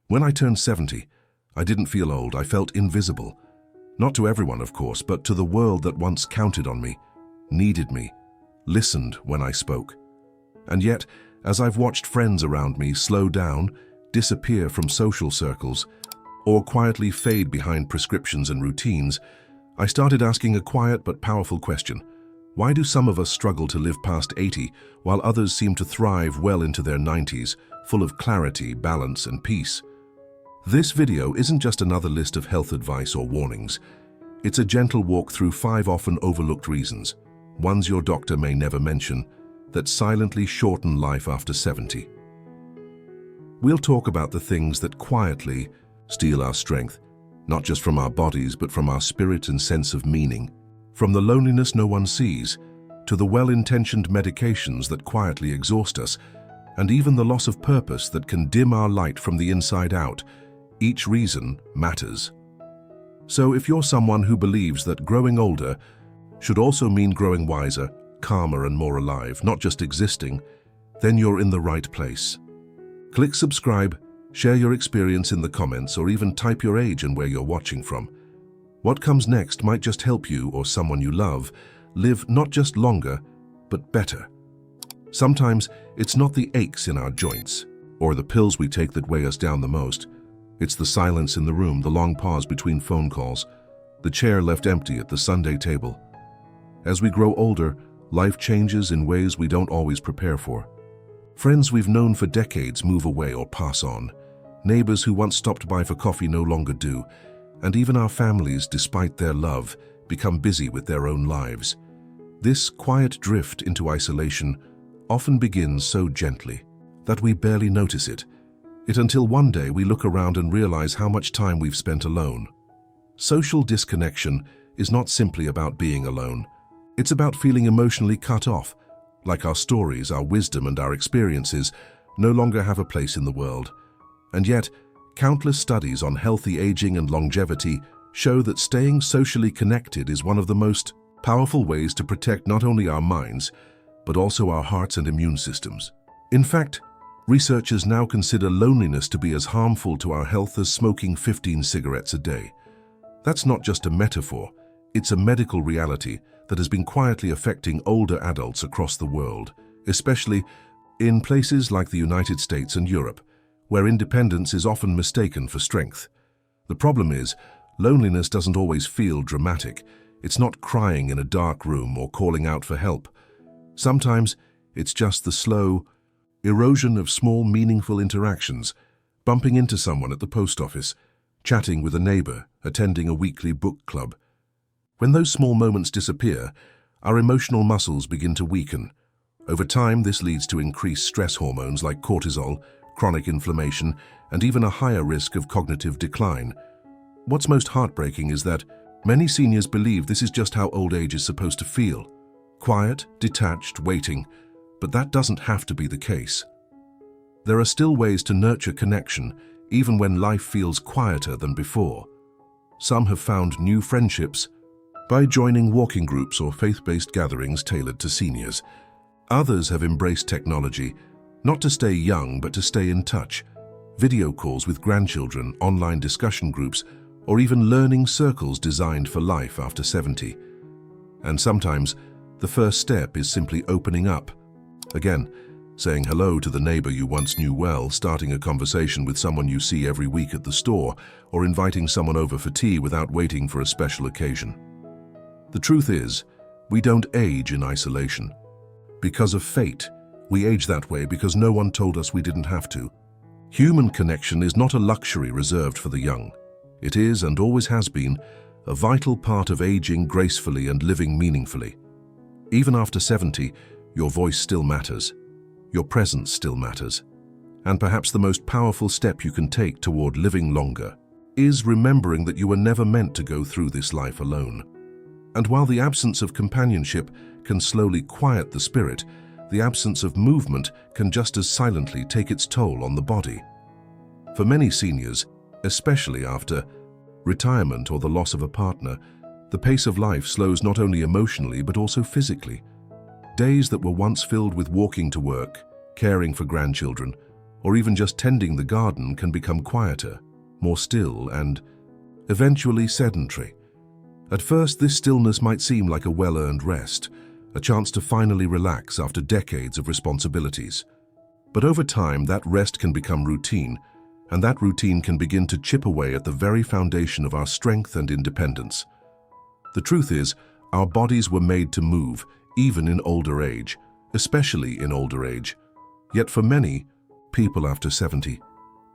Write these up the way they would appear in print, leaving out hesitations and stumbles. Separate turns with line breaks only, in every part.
When I turned 70, I didn't feel old, I felt invisible. Not to everyone, of course, but to the world that once counted on me, needed me, listened when I spoke. And yet, as I've watched friends around me slow down, disappear from social circles, or quietly fade behind prescriptions and routines, I started asking a quiet but powerful question. Why do some of us struggle to live past 80, while others seem to thrive well into their 90s, full of clarity, balance, and peace? This video isn't just another list of health advice or warnings. It's a gentle walk through 5 often overlooked reasons, ones your doctor may never mention, that silently shorten life after 70. We'll talk about the things that quietly steal our strength, not just from our bodies, but from our spirit and sense of meaning. From the loneliness no one sees, to the well-intentioned medications that quietly exhaust us, and even the loss of purpose that can dim our light from the inside out, each reason matters. So if you're someone who believes that growing older should also mean growing wiser, calmer, and more alive, not just existing, then you're in the right place. Click subscribe, share your experience in the comments, or even type your age and where you're watching from. What comes next might just help you or someone you love live not just longer, but better. Sometimes it's not the aches in our joints or the pills we take that weigh us down the most. It's the silence in the room, the long pause between phone calls, the chair left empty at the Sunday table. As we grow older, life changes in ways we don't always prepare for. Friends we've known for decades move away or pass on. Neighbors who once stopped by for coffee no longer do. And even our families, despite their love, become busy with their own lives. This quiet drift into isolation often begins so gently that we barely notice it until one day we look around and realize how much time we've spent alone. Social disconnection is not simply about being alone. It's about feeling emotionally cut off, like our stories, our wisdom, and our experiences no longer have a place in the world. And yet, countless studies on healthy aging and longevity show that staying socially connected is one of the most powerful ways to protect not only our minds, but also our hearts and immune systems. In fact, researchers now consider loneliness to be as harmful to our health as smoking 15 cigarettes a day. That's not just a metaphor, it's a medical reality that has been quietly affecting older adults across the world, especially in places like the United States and Europe, where independence is often mistaken for strength. The problem is, loneliness doesn't always feel dramatic. It's not crying in a dark room or calling out for help. Sometimes it's just the slow erosion of small, meaningful interactions, bumping into someone at the post office, chatting with a neighbor, attending a weekly book club. When those small moments disappear, our emotional muscles begin to weaken. Over time, this leads to increased stress hormones like cortisol, chronic inflammation, and even a higher risk of cognitive decline. What's most heartbreaking is that many seniors believe this is just how old age is supposed to feel. Quiet, detached, waiting. But that doesn't have to be the case. There are still ways to nurture connection, even when life feels quieter than before. Some have found new friendships by joining walking groups or faith-based gatherings tailored to seniors. Others have embraced technology, not to stay young, but to stay in touch. Video calls with grandchildren, online discussion groups, or even learning circles designed for life after 70. And sometimes, the first step is simply opening up. Again, saying hello to the neighbor you once knew well, starting a conversation with someone you see every week at the store, or inviting someone over for tea without waiting for a special occasion. The truth is, we don't age in isolation. Because of fate, we age that way because no one told us we didn't have to. Human connection is not a luxury reserved for the young. It is, and always has been, a vital part of aging gracefully and living meaningfully. Even after 70, your voice still matters. Your presence still matters. And perhaps the most powerful step you can take toward living longer is remembering that you were never meant to go through this life alone. And while the absence of companionship can slowly quiet the spirit, the absence of movement can just as silently take its toll on the body. For many seniors, especially after retirement or the loss of a partner, the pace of life slows not only emotionally but also physically. Days that were once filled with walking to work, caring for grandchildren, or even just tending the garden can become quieter, more still, and eventually sedentary. At first, this stillness might seem like a well-earned rest, a chance to finally relax after decades of responsibilities. But over time, that rest can become routine, and that routine can begin to chip away at the very foundation of our strength and independence. The truth is, our bodies were made to move, even in older age, especially in older age. Yet for many, people after 70,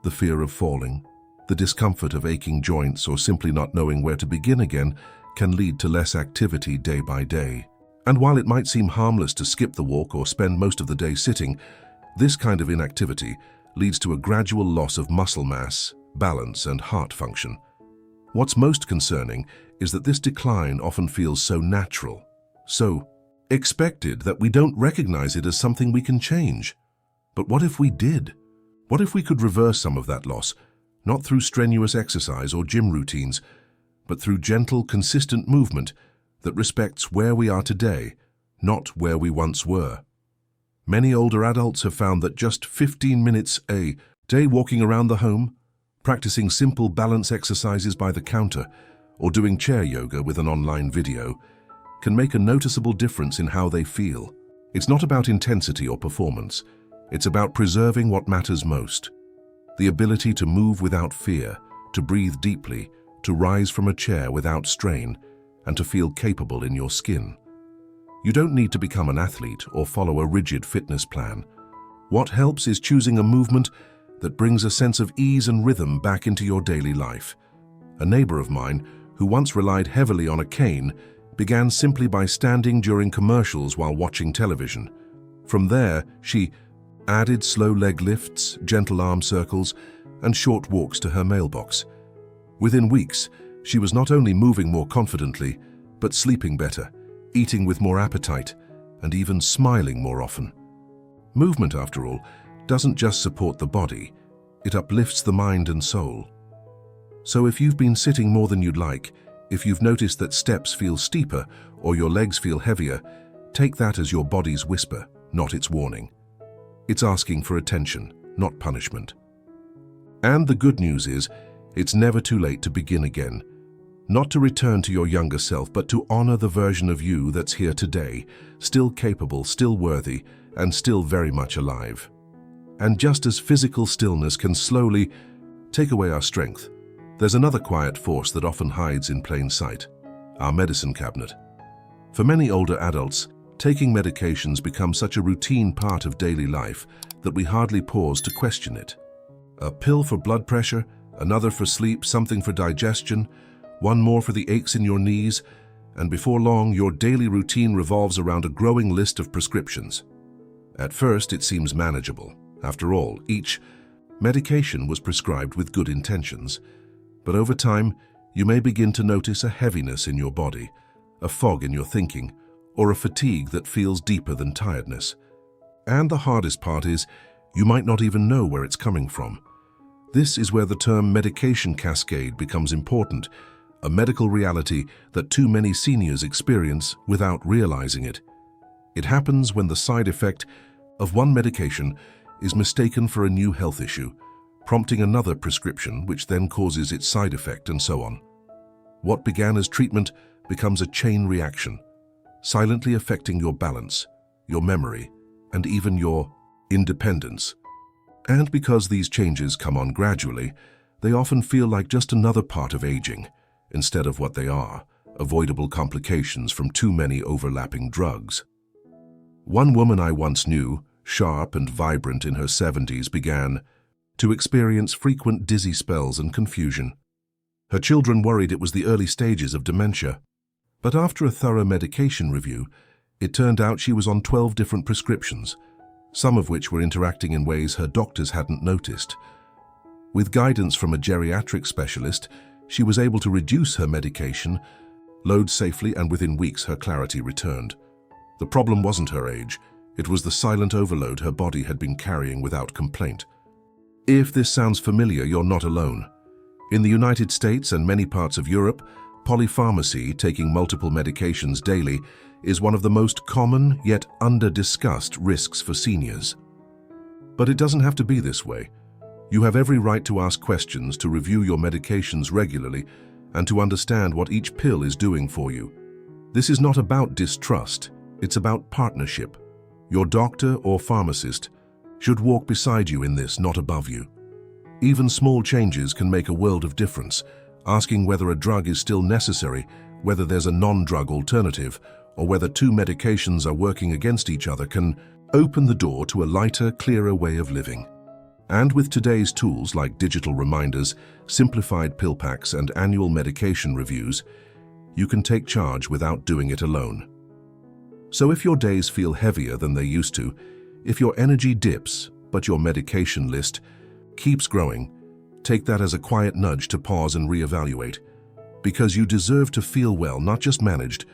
the fear of falling, the discomfort of aching joints, or simply not knowing where to begin again can lead to less activity day by day. And while it might seem harmless to skip the walk or spend most of the day sitting, this kind of inactivity leads to a gradual loss of muscle mass, balance, and heart function. What's most concerning is that this decline often feels so natural, so expected, that we don't recognize it as something we can change. But what if we did? What if we could reverse some of that loss, not through strenuous exercise or gym routines, but through gentle, consistent movement that respects where we are today, not where we once were? Many older adults have found that just 15 minutes a day walking around the home, practicing simple balance exercises by the counter, or doing chair yoga with an online video can make a noticeable difference in how they feel. It's not about intensity or performance. It's about preserving what matters most. The ability to move without fear, to breathe deeply, to rise from a chair without strain, and to feel capable in your skin. You don't need to become an athlete or follow a rigid fitness plan. What helps is choosing a movement that brings a sense of ease and rhythm back into your daily life. A neighbor of mine, who once relied heavily on a cane, began simply by standing during commercials while watching television. From there, she added slow leg lifts, gentle arm circles, and short walks to her mailbox. Within weeks, she was not only moving more confidently, but sleeping better, eating with more appetite, and even smiling more often. Movement, after all, doesn't just support the body, it uplifts the mind and soul. So if you've been sitting more than you'd like, if you've noticed that steps feel steeper or your legs feel heavier, take that as your body's whisper, not its warning. It's asking for attention, not punishment. And the good news is, it's never too late to begin again. Not to return to your younger self, but to honor the version of you that's here today, still capable, still worthy, and still very much alive. And just as physical stillness can slowly take away our strength, there's another quiet force that often hides in plain sight: our medicine cabinet. For many older adults, taking medications becomes such a routine part of daily life that we hardly pause to question it. A pill for blood pressure, another for sleep, something for digestion, one more for the aches in your knees, and before long, your daily routine revolves around a growing list of prescriptions. At first, it seems manageable. After all, each medication was prescribed with good intentions. But over time, you may begin to notice a heaviness in your body, a fog in your thinking, or a fatigue that feels deeper than tiredness. And the hardest part is, you might not even know where it's coming from. This is where the term medication cascade becomes important, a medical reality that too many seniors experience without realizing it. It happens when the side effect of one medication is mistaken for a new health issue, prompting another prescription, which then causes its side effect, and so on. What began as treatment becomes a chain reaction, silently affecting your balance, your memory, and even your independence. And because these changes come on gradually, they often feel like just another part of aging, instead of what they are, avoidable complications from too many overlapping drugs. One woman I once knew, sharp and vibrant in her 70s, began to experience frequent dizzy spells and confusion. Her children worried it was the early stages of dementia. But after a thorough medication review, it turned out she was on 12 different prescriptions, some of which were interacting in ways her doctors hadn't noticed. With guidance from a geriatric specialist, she was able to reduce her medication load safely, and within weeks her clarity returned. The problem wasn't her age, it was the silent overload her body had been carrying without complaint. If this sounds familiar, you're not alone. In the United States and many parts of Europe, polypharmacy, taking multiple medications daily, is one of the most common yet under-discussed risks for seniors. But it doesn't have to be this way. You have every right to ask questions, to review your medications regularly, and to understand what each pill is doing for you. This is not about distrust, it's about partnership. Your doctor or pharmacist should walk beside you in this, not above you. Even small changes can make a world of difference. Asking whether a drug is still necessary, whether there's a non-drug alternative, or whether two medications are working against each other can open the door to a lighter, clearer way of living. And with today's tools like digital reminders, simplified pill packs, and annual medication reviews, you can take charge without doing it alone. So if your days feel heavier than they used to, if your energy dips, but your medication list keeps growing, take that as a quiet nudge to pause and reevaluate, because you deserve to feel well, not just managed,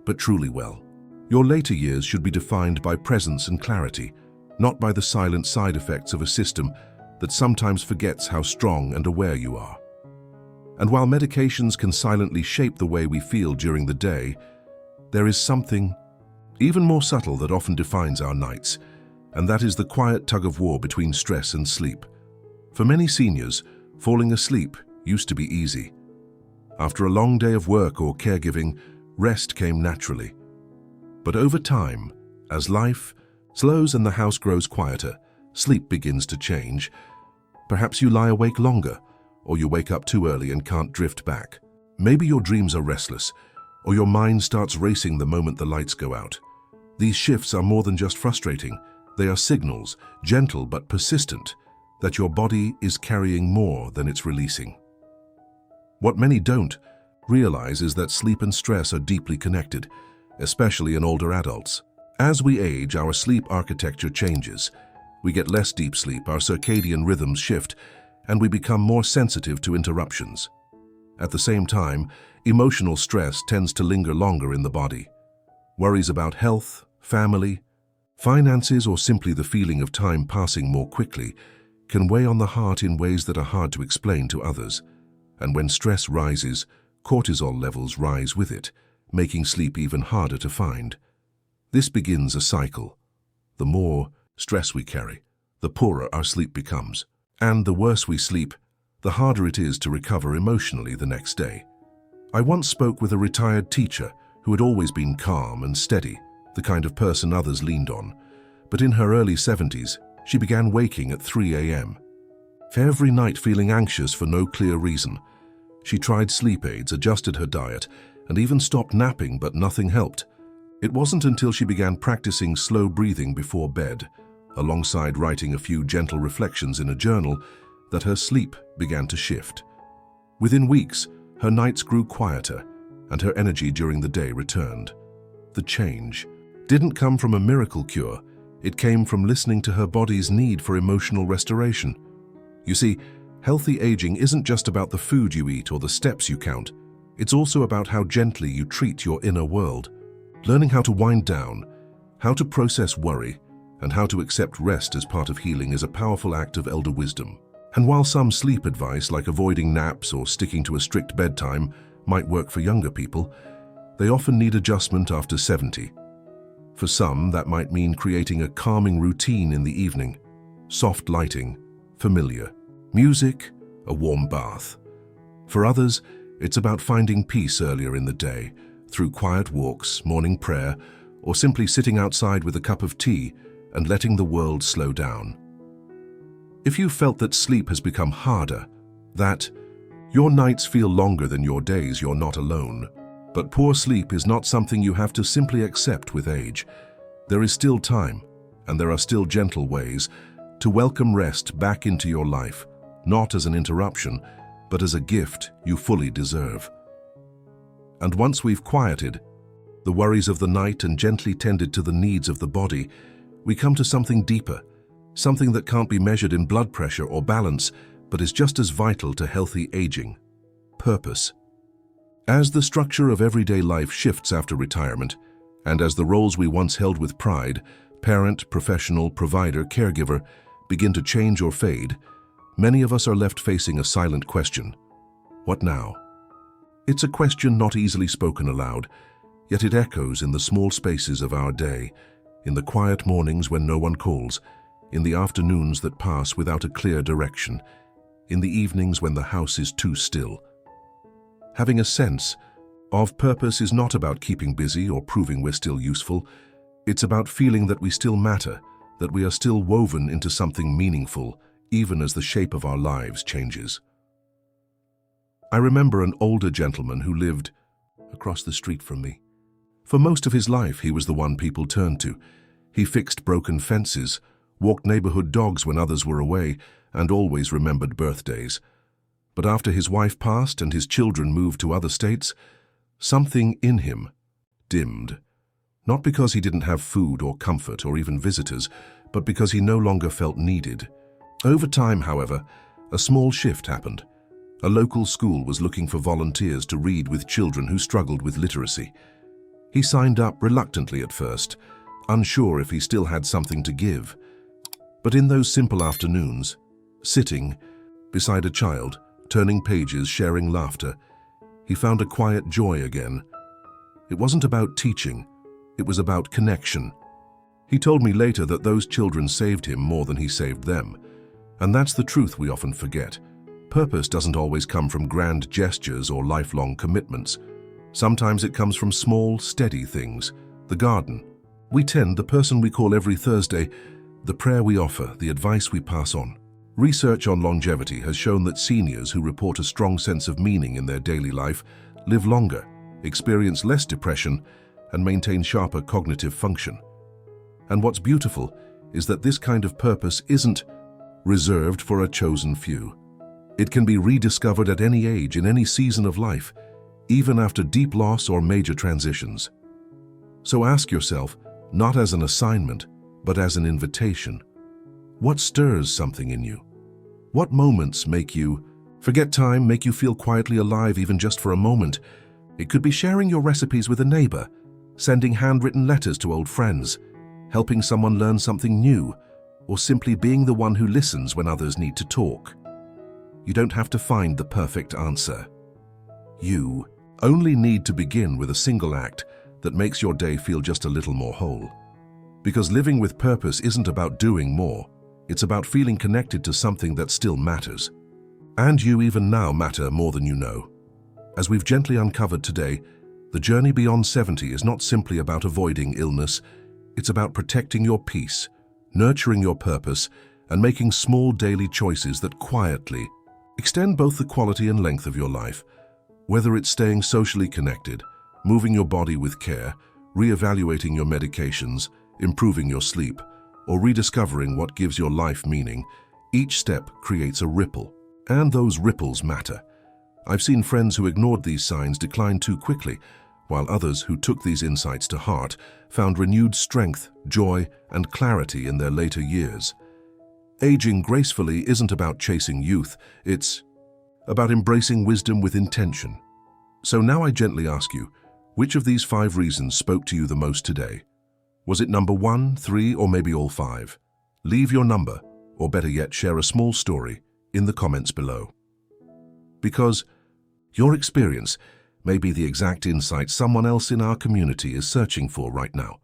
but truly well. Your later years should be defined by presence and clarity, not by the silent side effects of a system that sometimes forgets how strong and aware you are. And while medications can silently shape the way we feel during the day, there is something even more subtle that often defines our nights, and that is the quiet tug-of-war between stress and sleep. For many seniors, falling asleep used to be easy. After a long day of work or caregiving, rest came naturally. But over time, as life slows and the house grows quieter, sleep begins to change. Perhaps you lie awake longer, or you wake up too early and can't drift back. Maybe your dreams are restless, or your mind starts racing the moment the lights go out. These shifts are more than just frustrating. They are signals, gentle but persistent, that your body is carrying more than it's releasing. What many don't realize is that sleep and stress are deeply connected, especially in older adults. As we age, our sleep architecture changes. We get less deep sleep, our circadian rhythms shift, and we become more sensitive to interruptions. At the same time, emotional stress tends to linger longer in the body. Worries about health, family, finances, or simply the feeling of time passing more quickly can weigh on the heart in ways that are hard to explain to others. And when stress rises, cortisol levels rise with it, making sleep even harder to find. This begins a cycle. The more stress we carry, the poorer our sleep becomes. And the worse we sleep, the harder it is to recover emotionally the next day. I once spoke with a retired teacher who had always been calm and steady, the kind of person others leaned on. But in her early 70s, she began waking at 3 a.m. every night, feeling anxious for no clear reason. She tried sleep aids, adjusted her diet, and even stopped napping, but nothing helped. It wasn't until she began practicing slow breathing before bed, alongside writing a few gentle reflections in a journal, that her sleep began to shift. Within weeks, her nights grew quieter, and her energy during the day returned. The change didn't come from a miracle cure. It came from listening to her body's need for emotional restoration. You see, healthy aging isn't just about the food you eat or the steps you count. It's also about how gently you treat your inner world. Learning how to wind down, how to process worry, and how to accept rest as part of healing is a powerful act of elder wisdom. And while some sleep advice, like avoiding naps or sticking to a strict bedtime, might work for younger people, they often need adjustment after 70. For some, that might mean creating a calming routine in the evening, soft lighting, familiar music, a warm bath. For others, it's about finding peace earlier in the day, through quiet walks, morning prayer, or simply sitting outside with a cup of tea and letting the world slow down. If you felt that sleep has become harder, that your nights feel longer than your days, you're not alone. But poor sleep is not something you have to simply accept with age. There is still time, and there are still gentle ways to welcome rest back into your life, not as an interruption, but as a gift you fully deserve. And once we've quieted the worries of the night and gently tended to the needs of the body, we come to something deeper, something that can't be measured in blood pressure or balance, but is just as vital to healthy aging: purpose. As the structure of everyday life shifts after retirement, and as the roles we once held with pride, parent, professional, provider, caregiver, begin to change or fade, many of us are left facing a silent question: what now? It's a question not easily spoken aloud, yet it echoes in the small spaces of our day, in the quiet mornings when no one calls, in the afternoons that pass without a clear direction, in the evenings when the house is too still. Having a sense of purpose is not about keeping busy or proving we're still useful. It's about feeling that we still matter, that we are still woven into something meaningful, even as the shape of our lives changes. I remember an older gentleman who lived across the street from me. For most of his life, he was the one people turned to. He fixed broken fences, walked neighborhood dogs when others were away, and always remembered birthdays. But after his wife passed and his children moved to other states, something in him dimmed. Not because he didn't have food or comfort or even visitors, but because he no longer felt needed. Over time, however, a small shift happened. A local school was looking for volunteers to read with children who struggled with literacy. He signed up reluctantly at first, unsure if he still had something to give. But in those simple afternoons, sitting beside a child, turning pages, sharing laughter, he found a quiet joy again. It wasn't about teaching, it was about connection. He told me later that those children saved him more than he saved them. And that's the truth we often forget. Purpose doesn't always come from grand gestures or lifelong commitments. Sometimes it comes from small, steady things. The garden. We tend the person we call every Thursday, the prayer we offer, the advice we pass on. Research on longevity has shown that seniors who report a strong sense of meaning in their daily life live longer, experience less depression, and maintain sharper cognitive function. And what's beautiful is that this kind of purpose isn't reserved for a chosen few. It can be rediscovered at any age, in any season of life, even after deep loss or major transitions. So ask yourself, not as an assignment, but as an invitation. What stirs something in you? What moments make you forget time, make you feel quietly alive even just for a moment? It could be sharing your recipes with a neighbor, sending handwritten letters to old friends, helping someone learn something new, or simply being the one who listens when others need to talk. You don't have to find the perfect answer. You only need to begin with a single act that makes your day feel just a little more whole. Because living with purpose isn't about doing more. It's about feeling connected to something that still matters. And you even now matter more than you know. As we've gently uncovered today, the journey beyond 70 is not simply about avoiding illness. It's about protecting your peace, nurturing your purpose, and making small daily choices that quietly extend both the quality and length of your life. Whether it's staying socially connected, moving your body with care, reevaluating your medications, improving your sleep, or rediscovering what gives your life meaning, each step creates a ripple, and those ripples matter. I've seen friends who ignored these signs decline too quickly, while others who took these insights to heart found renewed strength, joy, and clarity in their later years. Aging gracefully isn't about chasing youth, it's about embracing wisdom with intention. So now I gently ask you, which of these 5 reasons spoke to you the most today? Was it number 1, 3, or maybe all 5? Leave your number, or better yet, share a small story in the comments below. Because your experience may be the exact insight someone else in our community is searching for right now.